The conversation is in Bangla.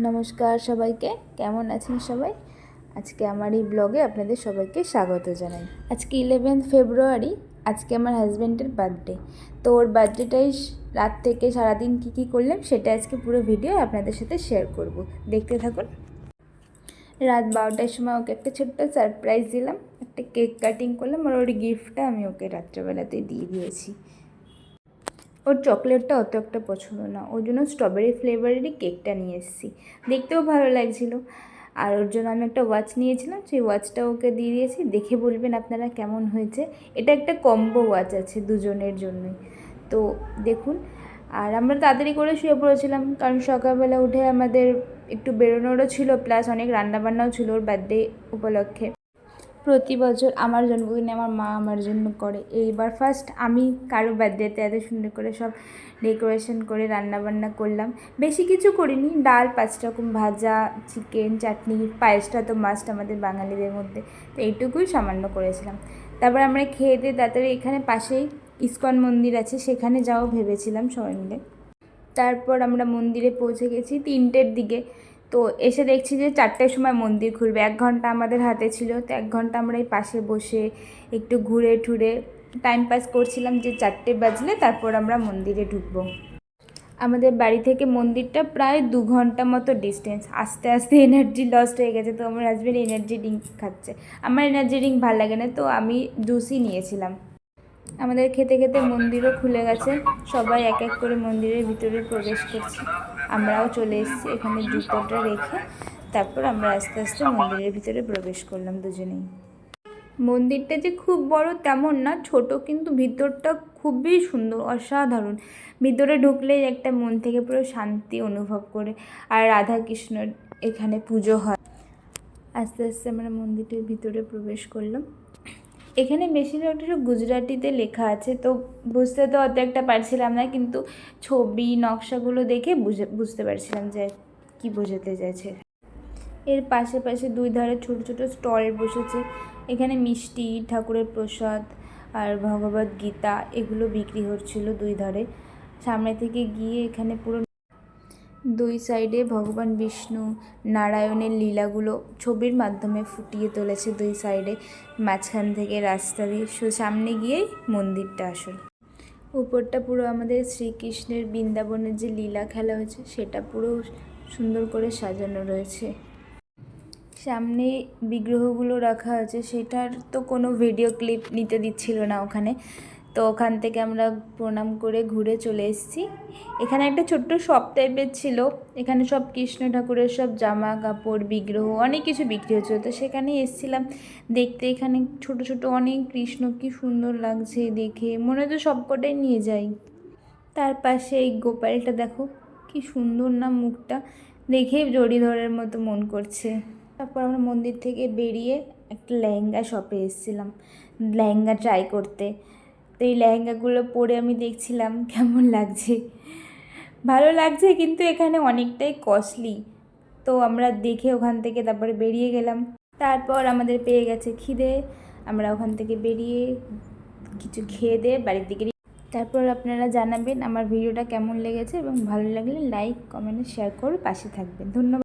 নমস্কার সবাইকে, কেমন আছেন সবাই? আজকে আমার এই ব্লগে আপনাদের সবাইকে স্বাগত জানাই। আজকে 11 ফেব্রুয়ারি, আজকে আমার হাজব্যান্ডের বার্থডে। তো ওর বার্থডেটাই রাত থেকে সারাদিন কী করলাম সেটা আজকে পুরো ভিডিও আপনাদের সাথে শেয়ার করব, দেখতে থাকুন। রাত 12টার সময় ওকে একটা ছোট্ট সারপ্রাইজ দিলাম, একটা কেক কাটিং করলাম, আর ওর গিফটটা আমি ওকে রাত্রেবেলাতেই দিয়ে দিয়েছি। ওর চকলেটটা অত একটা পছন্দ না, ওর জন্য স্ট্রবেরি ফ্লেভারেরই কেকটা নিয়ে এসেছি। দেখতেও ভালো লাগছিলো। আর ওর জন্য আমি একটা ওয়াচ নিয়েছিলাম, সেই ওয়াচটা ওকে দিয়ে দিয়েছি। দেখে বলবেন আপনারা কেমন হয়েছে। এটা একটা কম্বো ওয়াচ আছে দুজনের জন্যই, তো দেখুন। আর আমরা তাড়াতাড়ি করে শুয়ে পড়েছিলাম, কারণ সকালবেলা উঠে আমাদের একটু বেরোনোরও ছিল, প্লাস অনেক রান্নাবান্নাও ছিল ওর বার্থডে উপলক্ষে। প্রতি বছর আমার জন্মদিনে আমার মা আমার জন্য করে, এইবার ফার্স্ট আমি কারো বার্থডেতে এত সুন্দর করে সব ডেকোরেশন করে রান্নাবান্না করলাম। বেশি কিছু করিনি, ডাল, 5 রকম ভাজা, চিকেন, চাটনি, পায়েসটা তো মাস্ট আমাদের বাঙালিদের মধ্যে, তো এইটুকুই সামান্য করেছিলাম। তারপর আমরা খেয়ে দিয়ে তাড়াতাড়ি এখানে পাশেই ইস্কন মন্দির আছে, সেখানে যাও ভেবেছিলাম সবাই মিলে। তারপর আমরা মন্দিরে পৌঁছে গেছি 3টের দিকে। তো এসে দেখছি যে 4টের সময় মন্দির খুলবে। 1 ঘন্টা আমাদের হাতে ছিল, তো 1 ঘন্টা আমরা এই পাশে বসে একটু ঘুরে ঠুরে টাইম পাস করছিলাম, যে 4টে বাজলে তারপর আমরা মন্দিরে ঢুকবো। আমাদের বাড়ি থেকে মন্দিরটা প্রায় 2 ঘন্টা মতো ডিস্টেন্স। আস্তে আস্তে এনার্জি লস্ট হয়ে গেছে, তো আমার হাজব্যান্ড এনার্জি ড্রিঙ্ক খাচ্ছে। আমার এনার্জি ড্রিঙ্ক ভালো লাগে না, তো আমি জুসই নিয়েছিলাম। আমাদের খেতে খেতে মন্দিরও খুলে গেছে, সবাই এক এক করে মন্দিরের ভিতরে প্রবেশ করছে। আমরাও চলে এসেছি, এখানে জুতোটা রেখে তারপর আমরা আস্তে আস্তে মন্দিরের ভিতরে প্রবেশ করলাম দুজনেই। মন্দিরটা যে খুব বড় তেমন না, ছোট, কিন্তু ভিতরটা খুবই সুন্দর, অসাধারণ। ভিতরে ঢুকলেই একটা মন থেকে পুরো শান্তি অনুভব করে। আর রাধা কৃষ্ণর এখানে পুজো হয়। আস্তে আস্তে আমরা মন্দিরটির ভিতরে প্রবেশ করলাম। এখানে বেশিরভাগটা সব গুজরাটিতে লেখা আছে, তো বুঝতে তো অত একটা পারছিলাম না, কিন্তু ছবি নকশাগুলো দেখে বুঝতে পারছিলাম যে কি বোঝাতে চাইছে। এর পাশে পাশে 2 ধারে ছোট ছোট স্টল বসেছে। এখানে মিষ্টি, ঠাকুরের প্রসাদ আর ভগবদ গীতা এগুলো বিক্রি হচ্ছিল 2 ধারে। সামনে থেকে গিয়ে এখানে পুরো 2 সাইডে ভগবান বিষ্ণু নারায়ণের লীলাগুলো ছবির মাধ্যমে ফুটিয়ে তুলেছে 2 সাইডে। মাঝখান থেকে রাস্তা দিয়ে সামনে গিয়েই মন্দিরটা আসল। উপরটা পুরো আমাদের শ্রীকৃষ্ণের বৃন্দাবনের যে লীলা খেলা হয়েছে সেটা পুরো সুন্দর করে সাজানো রয়েছে। সামনে বিগ্রহগুলো রাখা আছে, সেটার তো কোনো ভিডিও ক্লিপ নিতে দিচ্ছিল না ওখানে, তো ওখান থেকে আমরা প্রণাম করে ঘুরে চলে এসেছি। এখানে একটা ছোট্ট শপ টাইপের ছিল, এখানে সব কৃষ্ণ ঠাকুরের সব জামা কাপড়, বিগ্রহ অনেক কিছু বিক্রি হচ্ছিল, তো সেখানেই এসেছিলাম দেখতে। এখানে ছোট ছোট অনেক কৃষ্ণ, কি সুন্দর লাগছে দেখে, মনে হচ্ছে সবকটাই নিয়ে যাই। তার পাশে এই গোপালটা দেখো, কি সুন্দর না, মুখটা দেখেই জড়ি ধরার মতো মন করছে। তারপর আমরা মন্দির থেকে বেরিয়ে একটা লেহেঙ্গা শপে এসেছিলাম লেহেঙ্গা ট্রাই করতে। তো এই লেহেঙ্গাগুলো পরে আমি দেখছিলাম কেমন লাগছে, ভালো লাগছে, কিন্তু এখানে অনেকটাই কস্টলি। তো আমরা দেখে ওখান থেকে তারপরে বেরিয়ে গেলাম। তারপর আমাদের পেয়ে গেছে খিদে, আমরা ওখান থেকে বেরিয়ে কিছু খেয়ে দিয়ে বাড়ির দিকে। তারপর আপনারা জানাবেন আমার ভিডিওটা কেমন লেগেছে, এবং ভালো লাগলে লাইক, কমেন্ট, শেয়ার করে পাশে থাকবেন। ধন্যবাদ।